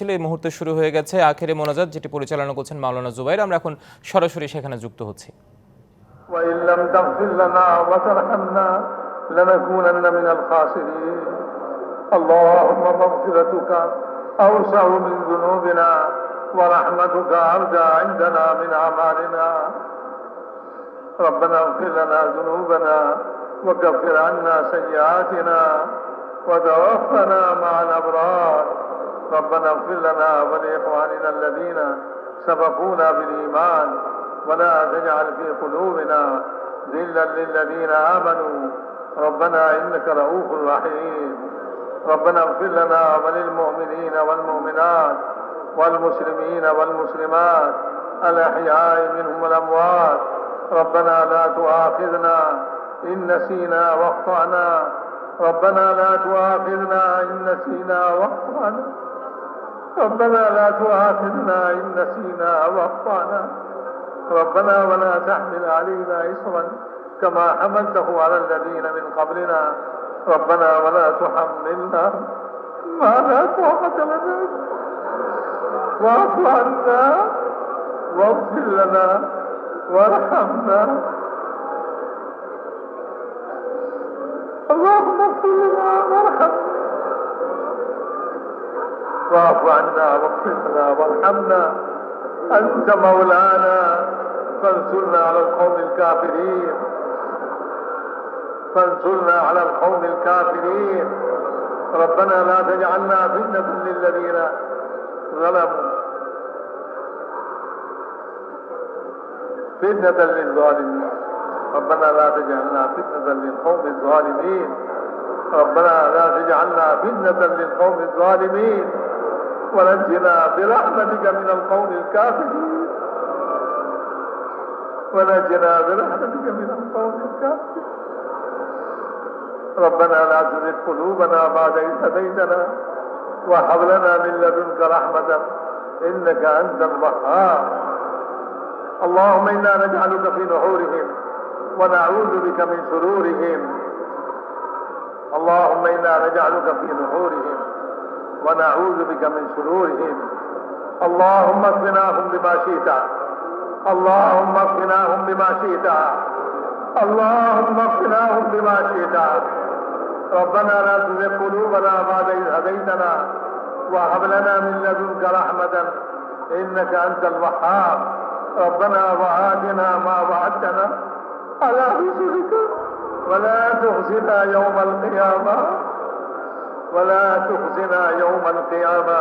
এই মুহূর্তে শুরু হয়ে গেছে আখেরে মোনাজাত, যেটি পরিচালনা করছেন মাওলানা জুবাইর। আমরা এখন সরাসরি সেখানে যুক্ত হচ্ছি। وإن لم تغفر لنا وترحمنا لنكونن من الخاسرين. اللهم مغفرتك أوسع من ذنوبنا ورحمتك أرجى عندنا من أعمالنا. ربنا اغفر لنا ذنوبنا وكفر عنا سيئاتنا وتوفنا مع الأبرار. ربنا اغفر لنا ولإخواننا الذين سبقونا بالإيمان ولا تجعل في قلوبنا غلا للذين آمنوا ربنا إنك رؤوف رحيم. ربنا اغفر لنا وللمؤمنين والمؤمنات والمسلمين والمسلمات الأحياء منهم والأموات. ربنا لا تؤاخذنا إن نسينا واخطأنا. ربنا لا تؤاخذنا إن نسينا واخطأنا. ربنا لا تؤاخذنا إن نسينا واخطأنا. ربنا ولا تحمل علينا إصرا كما حملته على الذين من قبلنا. ربنا ولا تحملنا ما لا طاقة لنا. واعف عنا واغفر لنا وارحمنا. اللهم اغفر لنا وارحمنا واعف عنا واغفر لنا وارحمنا. أنت مولانا فانصرنا على القوم الكافرين. فانصرنا على القوم الكافرين. ربنا لا تجعلنا فتنة للذين ظلموا فتنة للظالمين. ربنا لا تجعلنا فتنة للقوم الظالمين. ربنا لا تجعلنا فتنة للقوم الظالمين ونجنا برحمتك من القوم الكافرين. ونجنا برحمتك من القوم الكافرين. ربنا لا تزغ قلوبنا بعد إذ هديتنا وهب لنا من لدنك رحمة إنك أنت الوهاب. اللهم إنا نجعلك في نحورهم ونعوذ بك من شرورهم. اللهم إنا نجعلك في نحورهم ونعوذ بك من شرورهم. اللهم اكفناهم بما شئت. اللهم اكفناهم بما شئت. اللهم اكفناهم بما شئت. ربنا لا تزغ قلوبنا بعد إذ هديتنا وهب لنا من لدنك رحمة إنك أنت الوهاب. ربنا وآتنا ما وعدتنا على رسلك ولا تخزنا يوم القيامة. ولا تخزنا يوم القيامة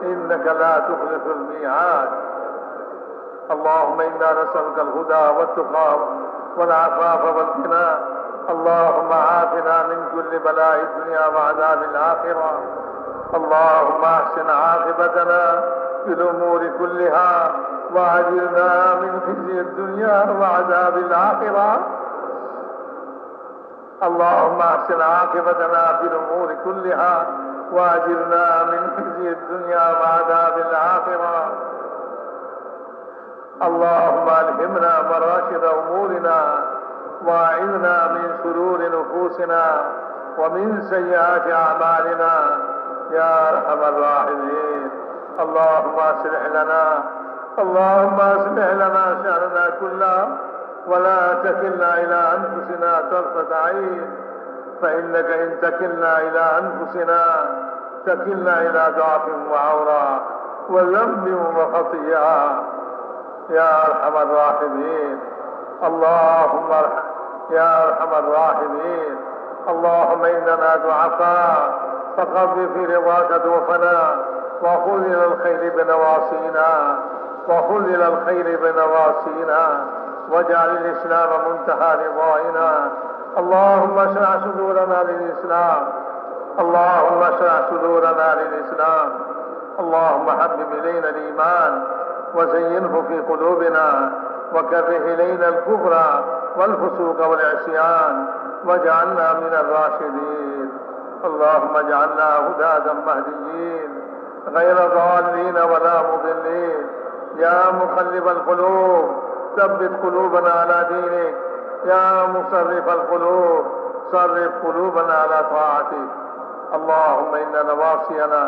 إنك لا تخلف الميعاد. اللهم إنا نسألك الهدى والتقى والعفاف والغنى. اللهم عافنا من كل بلاء الدنيا وعذاب الآخرة. اللهم أحسن عاقبتنا في الأمور كلها وأجرنا من خزي الدنيا وعذاب الآخرة. اللهم أحسن عاقبتنا في الأمور كلها وأجرنا من خزي الدنيا وعذاب الآخرة. اللهم ألهمنا مراشد أمورنا وأعذنا من شرور نفوسنا ومن سيئات أعمالنا يا أرحم الراحمين. اللهم أصلح لنا شأننا كله ولا تكلنا إلى أنفسنا طرفة عين. فإنك إن تكلنا إلى أنفسنا تكلنا إلى ضعف وعورة وذنب وخطيئة يا أرحم الراحمين. اللهم يا أرحم الراحمين. اللهم إننا ضعفاء فقض في رضاك ضعفنا وخذ إلى الخير بنواصينا. وخذ إلى الخير بنواصينا واجعل الإسلام منتهى رضائنا. اللهم اشرح صدورنا للإسلام. اللهم اشرح صدورنا للإسلام. اللهم حبب إلينا الإيمان وزينه في قلوبنا وكره إلينا الكفر والفسوق والعصيان واجعلنا من الراشدين. اللهم اجعلنا هداة مهديين غير ضالين ولا مضلين. يا مقلب القلوب ثبت قلوبنا على دينك. يا مصرف القلوب صرف قلوبنا على طاعتك. اللهم إن نواصينا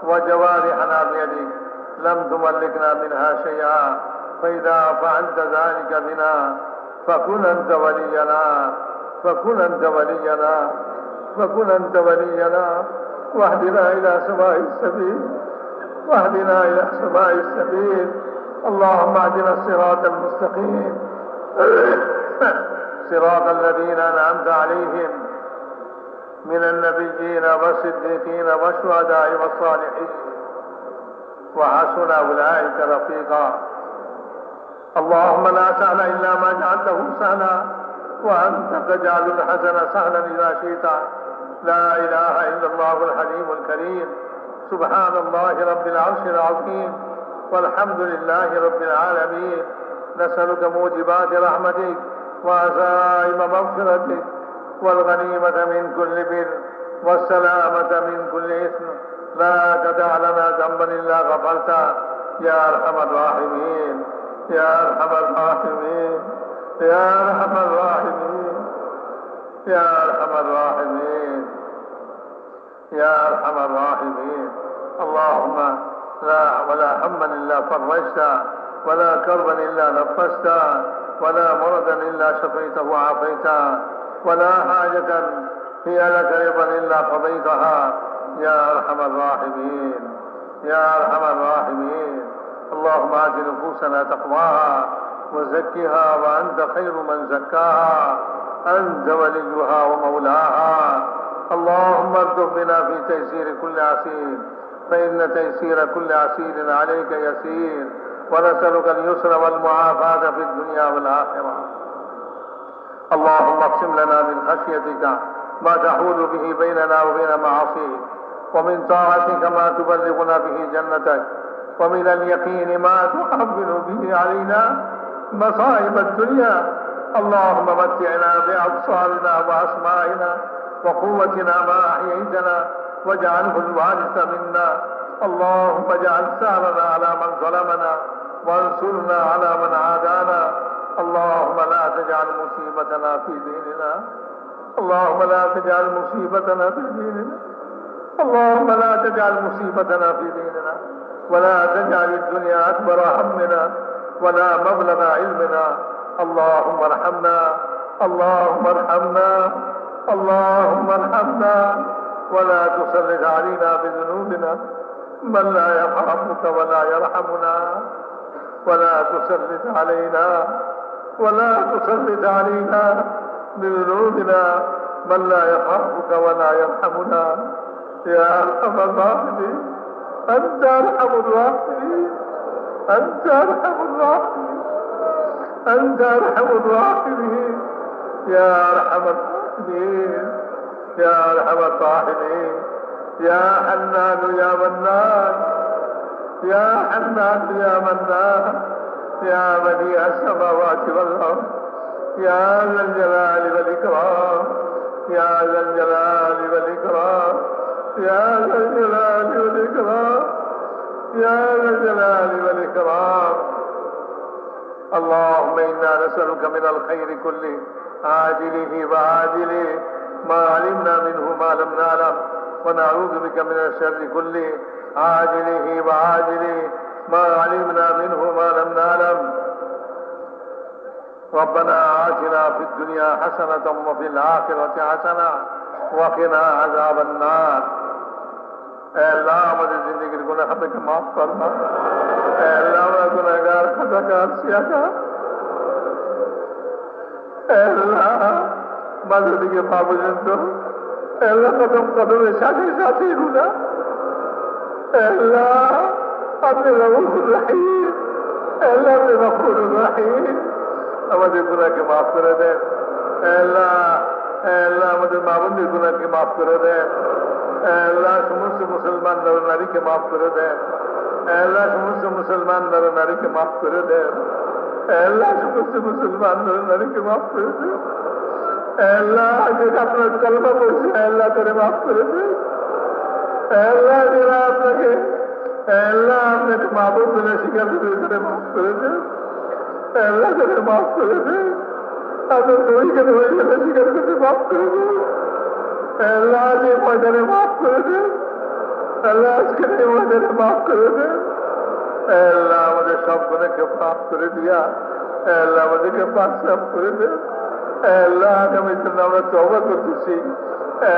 وجوارحنا بيدك لم تملكنا منها شيئا، فإذا فعلت ذلك بنا فكن أنت ولينا، فكن أنت ولينا، فكن أنت ولينا، واهدنا إلى سواء السبيل، واهدنا إلى سواء السبيل. اللهم اهدنا الصراط المستقيم صراط الذين أنعمت عليهم من النبيين والصديقين والشهداء والصالحين وحسن أولئك رفيقا. اللهم لا سهل إلا ما جعلته سهلا، وأنت تجعل الحسن سهلا إذا شئت. لا إله إلا الله الحليم الكريم. سبحان الله رب العرش العظيم، والحمد لله رب العالمين. نسألك موجبات رحمتك وعزائم مغفرتك والغنيمة من كل بر والسلامة من كل إثم. لا تدع لنا ذنبا إلا غفرته يا أرحم الراحمين، يا أرحم الراحمين، يا أرحم الراحمين، يا أرحم الراحمين، يا أرحم الراحمين. اللهم لا ولا هما إلا فرجته، ولا كربا إلا نفسته، ولا مرضا إلا شفيته وعافيته، ولا حاجة هي لك رضا إلا قضيتها يا أرحم الراحمين، يا أرحم الراحمين. اللهم آت نفوسنا تقواها وزكها وأنت خير من زكاها، أنت وليها ومولاها. اللهم ارزق بنا في تيسير كل عسير، فإن تيسير كل عسير عليك يسير، ونسألك اليسر والمعافاة في الدنيا والآخرة. اللهم اقسم لنا من خشيتك ما تحول به بيننا وبين معاصيك، ومن طاعتك ما تبلغنا به جنتك، ومن اليقين ما تحمل به علينا مصائب الدنيا. اللهم متعنا بأبصارنا وأسمائنا وقوتنا ما أحييتنا، واجعله الوارث منا. اللهم اجعل ثأرنا على من ظلمنا، وانصرنا على من عادانا. اللهم لا تجعل مصيبتنا في ديننا، اللهم لا تجعل مصيبتنا في ديننا، اللهم لا تجعل مصيبتنا في ديننا، ولا تجعل الدنيا أكبر همنا ولا مبلغ علمنا. اللهم ارحمنا، اللهم ارحمنا، اللهم ارحمنا، ولا تسلط علينا بذنوبنا من لا يرحمك ولا يرحمنا، ولا تسلط علينا، ولا تسلط علينا بذنوبنا من لا يخافك ولا يرحمنا. يا أرحم الراحمين، أنت أرحم الراحمين، أنت أرحم الراحمين، أنت أرحم الراحمين، يا أرحم الراحمين، يا أرحم الراحمين. يا حنان يا منان، يا حنان يا منان، يا بديع السماوات والأرض، يا ذا الجلال والإكرام، يا ذا الجلال والإكرام، يا ذا الجلال والإكرام، يا ذا الجلال والإكرام. اللهم إنا نسألك من الخير كله عاجله وعاجله ما علمنا منه ما لم نعلم، ونعوذ بك من الشر كله عاجله وعاجله ما علمنا منه ما لم نعلم. ربنا آتنا في الدنيا حسنة وفي الآخرة حسنة وقنا عذاب النار. اے اللہ ہماری زندگی کے گناہ ہمیں معاف فرما. اے اللہ ہمارا گناہگار خطاکار سیاہکار. اے اللہ مدد کے پابند ہو. اے اللہ قدم قدم ساتھی ساتھی گنا. اے اللہ اپنے رؤوف الرحیم. اے اللہ اپنے غفور الرحیم. আমাদের গুনাহকে মাফ করে দেন। আল্লাহ আল্লাহ আমাদের মা বোনদের গুনাহকে মাফ করে দেন। আল্লাহ সমস্ত মুসলমান নর নারীকে মাফ করে দেন। আল্লাহ সমস্ত মুসলমান নর নারীকে মাফ করে দেন। আল্লাহ সমস্ত মুসলমান নর নারীকে মাফ করে দেন। আল্লাহ যে আপনার কলমা পড়ছে আল্লাহ করে মাফ করে দেন। আল্লাহ যারা আপনাকে আল্লাহ আপনাকে মাহবুব বলে স্বীকার করে মাফ করে দেন। আল্লাহ করে মাফ করে দেন। আপনার নবীকে নবী বলে স্বীকার করে মাফ করে দেন। আল্লাহ যে ময়দানে মাফ করে দেন। আল্লাহ আজকে আমাদের মাফ করে দেন। আল্লাহ আমাদের সব গুণাকে মাফ করে দিয়া আল্লাহ আমাদেরকে পাক সাফ করে দেন। আল্লাহ আগামীর জন্য আমরা তওবা করতেছি।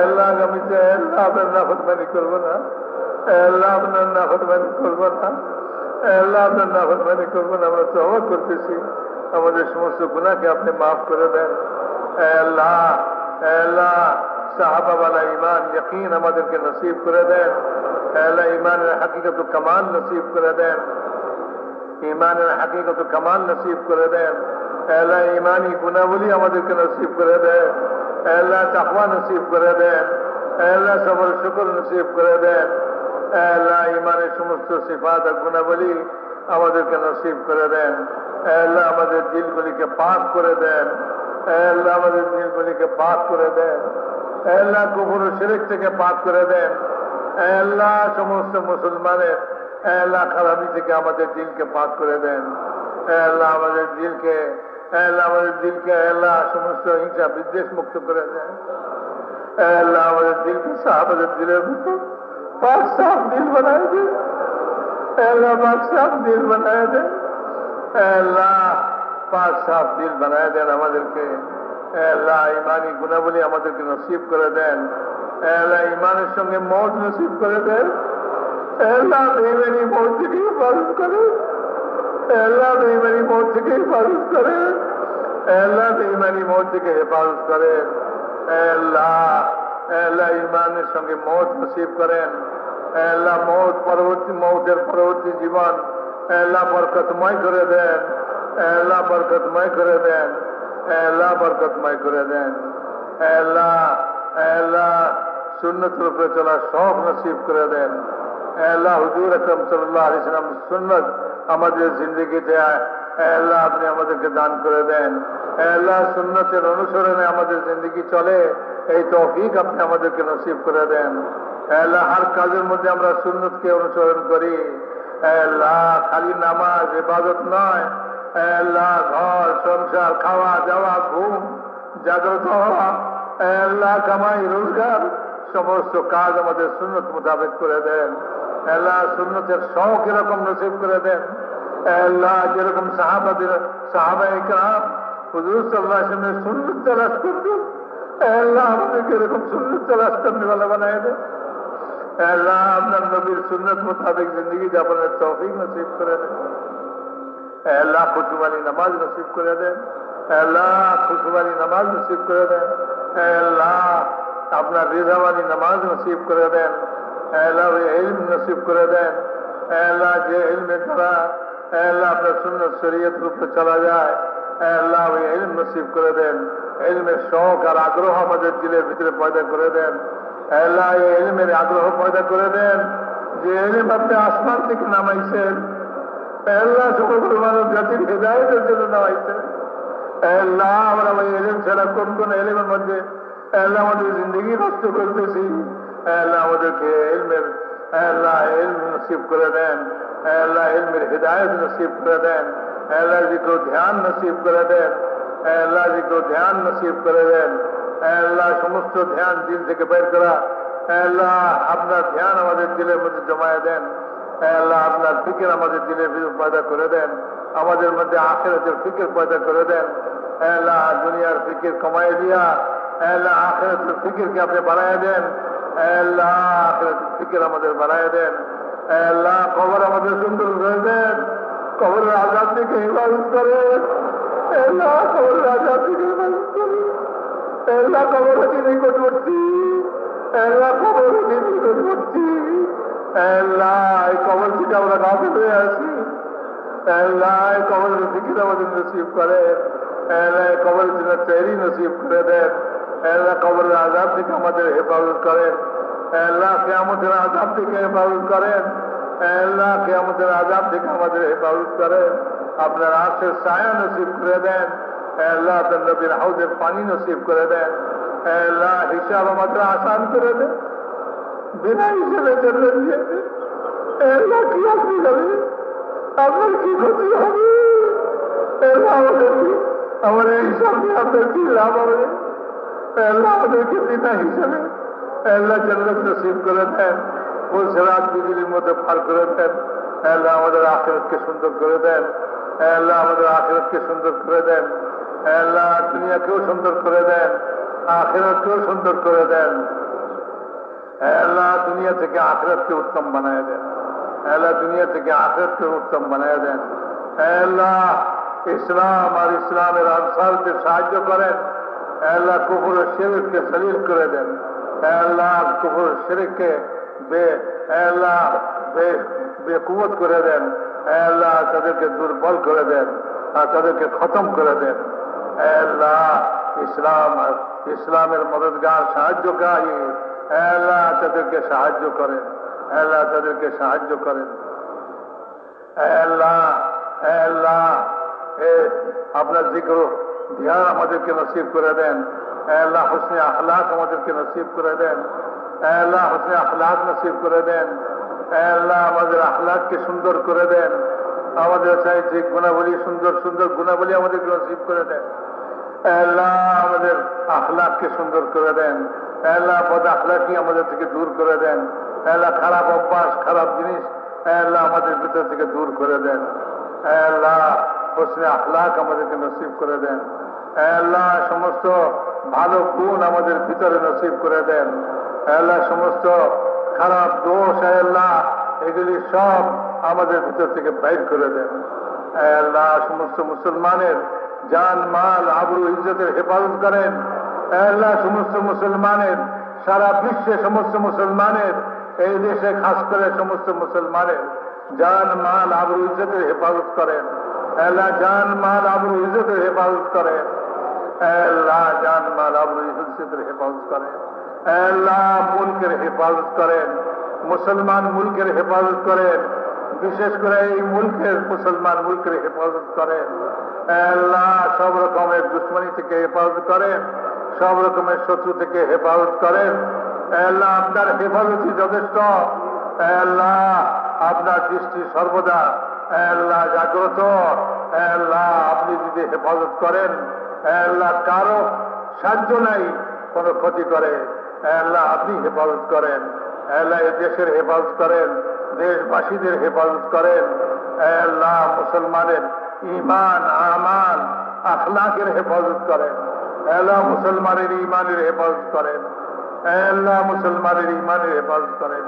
আল্লাহ আগামীতে আল্লাহ আপনার নাফরমানি করবো না। আল্লাহ আপনার নাফরমানি করবো না। আল্লাহ আপনার নাফরমানি করবো না। আমরা তওবা করতেছি। আমাদের সমস্ত গুনাহকে আপনি মাফ করে দেন। আল্লাহ আল্লাহ সাহাবাওয়ালা ঈমান ইয়াকিন আমাদেরকে নসিব করে দেন। আল্লাহ ঈমানের হাকিকত ও কামাল নসিব করে দেন। ঈমানের হাকিকত ও কামাল নসিব করে দেন। আল্লাহ ঈমানি গুণাবলী আমাদেরকে নসিব করে দেন। আল্লাহ তাকওয়া নসিব করে দেন। আল্লাহ সবর শুকর নসিব করে দেন। আল্লাহ ঈমানের সমস্ত সিফাত আর গুণাবলী আমাদেরকে নসিব করে দেন। আল্লাহ আমাদের দিলগুলিকে পাক করে দেন। আল্লাহ আমাদের দিলগুলিকে পাক করে দেন। আল্লাহ কুফর ও শিরক থেকে পাক করে দেন। আল্লাহ সমস্ত মুসলমানের আল্লাহ খারাপি থেকে আমাদের দিলকে পাক করে দেন। আল্লাহ আমাদের দিলকে আল্লাহ সমস্ত হিংসা বিদ্বেষ মুক্ত করে দেন। আল্লাহ আমাদের দিলকে আমাদের দিলের মতো পাক সাফ দিল বানায় দেন। আল্লাহ পাক সাফ দিল বানায় দেন। আল্লাহ পাক সাফ দিল বানায় দেন আমাদেরকে। আল্লাহ ঈমানি গুণাবলী আমাদেরকে নসিব করে দেন। আল্লাহ ঈমানের সঙ্গে মওত নসিব করে দেন। আল্লাহ বেঈমানি মওত থেকে হেফাজত করেন। আল্লাহ বেঈমানি মওত থেকে হেফাজত করেন। আল্লাহ বেঈমানি মওত থেকে হেফাজত করেন। আল্লাহ আল্লাহ ঈমানের সঙ্গে মওত নসিব করেন। আল্লাহ মওতের পরবর্তী জীবন আল্লাহ বরকতময় করে দেন। আল্লাহ বরকতময় করে দেন। আল্লাহ বরকতময় করে দেন। আল্লাহ আল্লাহ সুন্নতের উপরে চলার শখ নসিব করে দেন। আল্লাহ হুজুর আকরাম সাল্লাল্লাহু আলাইহি ওয়াসাল্লাম সুন্নাত আমাদের জিন্দেগিতে আল্লাহ আপনি আমাদেরকে দান করে দেন। আল্লাহ সুন্নতের অনুসরণে আমাদের জিন্দেগি চলে এই তৌফিক আপনি আমাদেরকে নসিব করে দেন। আল্লাহ হর কাজের মধ্যে আমরা সুন্নতকে অনুসরণ করি। আল্লাহ খালি নামাজ ইবাদত নয়। আল্লাহ ঘর সংসার খাওয়া যাওয়া ঘুম জাগ্রত হওয়া আল্লাহ কামাই রোজগার সমস্ত কাজ আমাদের সুন্নত মোতাবেক করে দেন। আল্লাহ সুন্নতের শখ এরকম নসিব করে দেন। আল্লাহ যেরকম সাহাবায়ে কেরাম হুজুর সাল্লাল্লাহু আলাইহি ওয়াসাল্লামের সুন্নত তালাশ করতেন, আল্লাহ আমাদেরকে এরকম সুন্নত তালাশ করতে ভালো বানায় দেন। আল্লাহ আপনার নবীর সুন্নত মোতাবেক জিন্দগি যাপনের তৌফিক নসিব করে দেন। আল্লাহ খুশবালি নামাজ নসিব করে দেন। আল্লাহ খুশবালি নামাজ নসিব করে দেন। আল্লাহ আপনার রিজাওয়ালি নামাজ নসিব করে দেন। আল্লাহ ইলম নসিব করে দেন। আল্লাহ যে ইলমের দ্বারা আল্লাহ আপনার সুন্নত শরীয়তের উপরে চলা যায় আল্লাহ ওই ইলম নসিব করে দেন। ইলমের শখ আর আগ্রহ আমাদের দিলের ভিতরে পয়দা করে দেন। আল্লাহ এই ইলমের আগ্রহ পয়দা করে দেন যে ইলম আপনি আসমান থেকে নামাইছেন। আল্লাহ সকল মানব জাতির হেদায়েতের জন্য নামাইছেন। আল্লাহ আমরা ওই ইলম ছাড়া কোন কোন ইলমের মধ্যে আল্লাহ আমাদের জিন্দগি নষ্ট করতেছি। আল্লাহ আমাদেরকে ইলমের আল্লাহ ইলম নসিব করে দেন। আল্লাহ ইলমের হেদায়েত নসিব করে দেন। আল্লাহ জিকর ধ্যান নসিব করে দেন। আল্লাহ জিকর ধ্যান নসিব করে দেন। আল্লাহ সমস্ত ধ্যান দিল থেকে বের করা আল্লাহ আপনার ধ্যান আমাদের দিলের মধ্যে জমায়ে দেন। আল্লাহ আপনার ফিকির আমাদের দিলের ভিতরে পয়দা করে দেন। আমাদের মধ্যে আখিরাতের ফিকির পয়দা করে দেন। আল্লাহ দুনিয়ার ফিকির কমায় দিয়া আল্লাহ আখিরাতের ফিকিরকে আপনি বাড়ায় দেন। আল্লাহ আখিরাতের ফিকির আমাদের বাড়ায় দেন। আল্লাহ কবর আমাদের সুন্দর করে দেন। কবরের আযাব থেকে হেফাজত করেন। আল্লাহ কবরের আযাব থেকে হেফাজত করেন। আল্লাহ কবর হতে নিকটবর্তী। আল্লাহ কবর হতে নিকটবর্তী। আল্লাহ এই কবর থেকে আমরা গাফিল হয়ে আছি। আল্লাহ এই কবরের ফিকির আমাদের নসিব করেন। আল্লাহ কবরের জন্য তৈরি নসিব করে দেন। আল্লাহ কবরের আযাব থেকে আমাদের হেফাজত করেন। আল্লাহ কিয়ামতের আযাব থেকে হেফাজত করেন। আল্লাহ কিয়ামতের আযাব থেকে আমাদের হেফাজত করেন। আপনার আরশের ছায়া নসিব করে দেন। আল্লাহ আপনার নবীর হাউজের পানি নসিব করে দেন। আল্লাহ হিসাব আমাদের আসান করে দেন। বিনা হিসেবে জন্য দিয়ে দেন। আল্লাহ কি আপনি যাবে আপনার কি ক্ষতি হবে? আল্লাহ আমাদের হিসাব দিয়ে আপনার কি লাভ হবে? আল্লাহ আমাদেরকে বিনা হিসেবে আল্লাহ জান্নাত নসিব করে দেন। ফুলসেরাত বিজলির মধ্যে পার করে দেন। আল্লাহ আমাদের আখিরাতকে সুন্দর করে দেন। আল্লাহ আমাদের আখিরাতকে সুন্দর করে দেন। আল্লাহ দুনিয়াকেও সুন্দর করে দেন, আখিরাতকেও সুন্দর করে দেন। আল্লাহ দুনিয়া থেকে আখিরাতকে উত্তম বানায় দেন। আল্লাহ দুনিয়া থেকে আখিরাতকে উত্তম বানায় দেন। আল্লাহ ইসলাম আর ইসলামের আনসারকে সাহায্য করেন। আল্লাহ কুফর ও শিরককে সলিল করে দেন। আল্লাহ কুফর ও শিরককে বেকুবত করে দেন। আল্লাহ তাদেরকে দুর্বল করে দেন আর তাদেরকে খতম করে দেন। আল্লাহ ইসলামের মদদগার সাহায্যকারী আল্লাহ তাদেরকে সাহায্য করেন। আল্লাহ তাদেরকে সাহায্য করেন। আল্লাহ আল্লাহ আপনার জিক্র ধ্যান আমাদেরকে নসিব করে দেন। আল্লাহ হুসনে আখলাক আমাদেরকে নসিব করে দেন। আল্লাহ হুসনে আখলাক নসিব করে দেন। আল্লাহ আমাদের আখলাককে সুন্দর করে দেন। আমাদের চাইছে গুণাবলী সুন্দর সুন্দর গুণাবলী আমাদেরকে নসিব করে দেন। আল্লাহ আমাদের আখলাককে সুন্দর করে দেন। আল্লাহ বদ আখলাকি আমাদের থেকে দূর করে দেন। আল্লাহ খারাপ অভ্যাস খারাপ জিনিস আল্লাহ আমাদের ভিতর থেকে দূর করে দেন। আল্লাহ হোসনে আখলাক আমাদেরকে নসিব করে দেন। আল্লাহ সমস্ত ভালো গুণ আমাদের ভিতরে নসিব করে দেন। আল্লাহ সমস্ত খারাপ দোষ আল্লাহ এগুলি সব আমাদের ভিতর থেকে বাইর করে দেন। আল্লাহ সমস্ত মুসলমানের জান মাল আবরু ইজ্জতের হেফাজত করেন। আল্লাহ সমস্ত মুসলমানের সারা বিশ্বে সমস্ত মুসলমানের এই দেশে খাস করে সমস্ত মুসলমানের জান মাল আবরু ইজ্জতের হেফাজত করেন। আল্লাহ জান মাল আবরু ইজ্জতের হেফাজত করেন। আল্লাহ জান মাল আবরু ইজ্জতের হেফাজত করেন। আল্লাহ মুলকের হেফাজত করেন। মুসলমান মুলকের হেফাজত করেন। বিশেষ করে এই মুলকের মুসলমান মুলকের হেফাজত করেন। আল্লাহ সব রকমের দুশ্মনী থেকে হেফাজত করেন। সব রকমের শত্রু থেকে হেফাজত করেন। আল্লাহ আপনার হেফাজতই যথেষ্ট। আল্লাহ আপনার দৃষ্টি সর্বদা আল্লাহ জাগ্রত। আল্লাহ আপনি যদি হেফাজত করেন আল্লাহ কারো সাহায্য নাই কোনো ক্ষতি করে। আল্লাহ আপনি হেফাজত করেন। আল্লাহ এই দেশের হেফাজত করেন, দেশবাসীদের হেফাজত করেন। আল্লাহ মুসলমানের ঈমান আমাল আখলাকের হেফাজত করেন। আল্লাহ মুসলমানের ঈমানের হেফাজত করেন। আল্লাহ মুসলমানের ঈমানের হেফাজত করেন।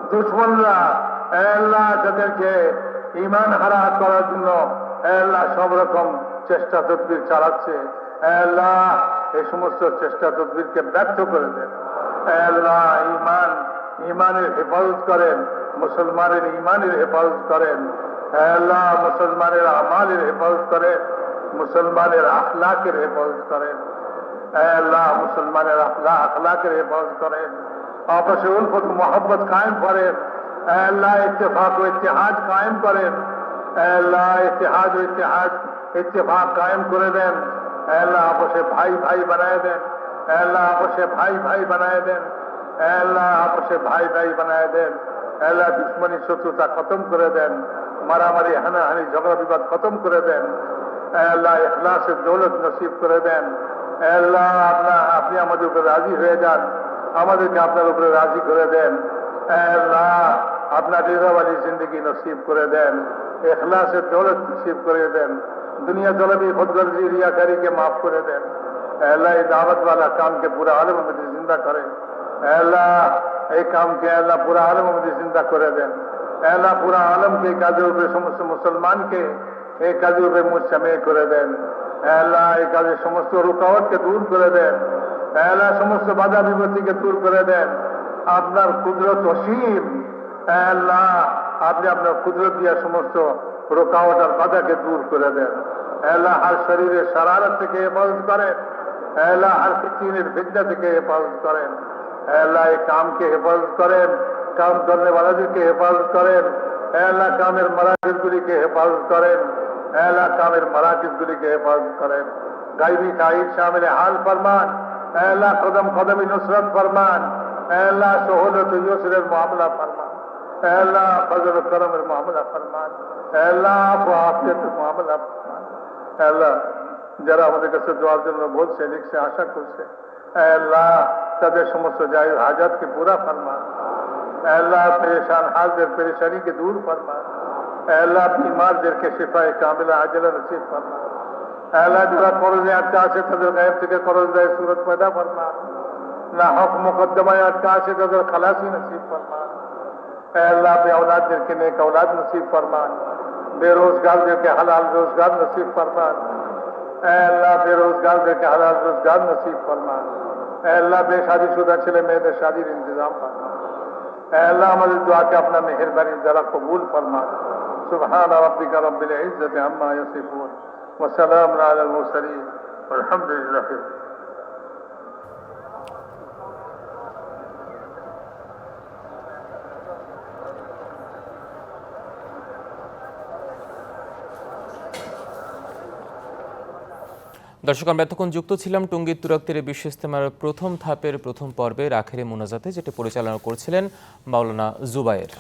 দুশ্মনরা আল্লাহ তাদেরকে ঈমান হারা করার জন্য আল্লাহ সব রকম চেষ্টা তদবির চালাচ্ছে। আল্লাহ এই সমস্ত চেষ্টা তদবিরকে ব্যর্থ করে দেন। আল্লাহ ঈমানের হেফাজত করেন। মুসলমানের ঈমানের হেফাজত করেন। আল্লাহ মুসলমানের আমালের হেফাজত করেন। মুসলমানের আখলাকের হেফাজত করেন। আল্লাহ মুসলমানের আখলাকের হেফাজত করেন। आपसे उल्फत मोहब्बत कायम करें। अल्लाह इत्तेफाक व इत्तेहाद कायम करें। अल्लाह इत्तेहाद व इत्तेफाक कायम करे दें। अल्लाह आपसे भाई भाई बनाए दें। अल्लाह आपसे भाई भाई बनाए दें। अल्लाह आपसे भाई भाई बनाए दें। अल्लाह दुश्मनी शत्रुता खत्म करे दें। मारामारी हानाहानी झगड़ा विवाद खत्म करे दें। अल्लाह इखलास दौलत नसीब करे दें। अल्लाह अपनी আমাদের উপর রাজি হয়ে যান, আমাদেরকে আপনার উপরে রাজি করে দেন। আল্লাহ আপনার রিজাওয়ালি জিন্দগি নসিব করে দেন। ইখলাসের দৌলত নসিব করে দেন। दुनिया तलबी खुदगर्जी रियाकारी के माफ करे दें। अल्लाह ये दावत वाला काम के पूरा आलम में जिंदा करें। अल्लाह एक काम के अल्लाह पूरा आलम में जिंदा करे दें। अल्लाह पूरा आलम के काजों पे समस्त मुसलमान के एक काजों पे मुझसमे करे दें। अल्लाह एक काजे समस्त रुकावट के दूर करे दें। अल्लाह समस्त बाधा विपत्ति के दूर करे दें। আপনার কুদরত অসীম। আল্লাহ আপনি আপনার কুদরত দিয়া সমস্ত রুকাওয়াট আর বাধাকে দূর করে দেন। আল্লাহ हर শরীরের শরারত থেকে হেফাজত করেন। আল্লাহ हर ফিতনার ফিতনা থেকে হেফাজত করেন। আল্লাহ এই কামকে হেফাজত করেন। কাম করने वालों হেফাজত করেন। আল্লাহ কামের মারাকিজগুলিকে হেফাজত করেন। আল্লাহ কামের মারাকিজগুলিকে হেফাজত করেন। গায়বী কায়দ শামিল হাল फरमान। अल्लाह कदम कदम नुसरत फरमान। अल्लाह सहूलत युसर मामला फरमान। अल्लाह फजल करम मामला फरमान। अल्लाह आफियत मामला फरमान। अल्लाह যারা আমাদের কাছে দোয়ার জন্য বলছে লিখছে আশা করছে আল্লাহ তাদের সমস্ত জায়েজ হাজাতকে পুরা ফরমান। ऐ अल्लाह परेशान हाजिर परेशानी के दूर फरमा। ऐ अल्लाह बीमार दिल के शिफाए कामिला आजिला नसीब फरमा। ऐ अल्लाह जरा कर्ज अटका আছে তাদের গায়েব থেকে कर्ज দেয় सूरत पैदा फरमा। ना हक मुकद्दमा अटका আছে তাদের खलासी नसीब फरमा। ऐ अल्लाह बे औलाद दिल के नेक औलाद नसीब फरमा। बेरोजगार दिल के हलाल रोजगार नसीब फरमा। ऐ अल्लाह बेरोजगार दिल के हलाल रोजगार नसीब फरमा। ऐ अल्लाह बेशादीशुदा ছেলে মেয়েদের शादीर इंतजाम फरमा। ऐ अल्लाह हमारी दुआ के अपना मेहरबानी जरा कबूल फरमा। सुब्हान रब्बिका रब्बिल इज्जति अम्मा यसिफून व सलामुन अलल मुरसलीन वल्हम्दुलिल्लाहि। দর্শক, আমরা এতক্ষণ যুক্ত ছিলাম টঙ্গীর তুরাগতীরে বিশ্ব ইজতেমার প্রথম ধাপের প্রথম পর্বের আখেরি মোনাজাতে, যেটি পরিচালনা করছিলেন মাওলানা জুবায়ের।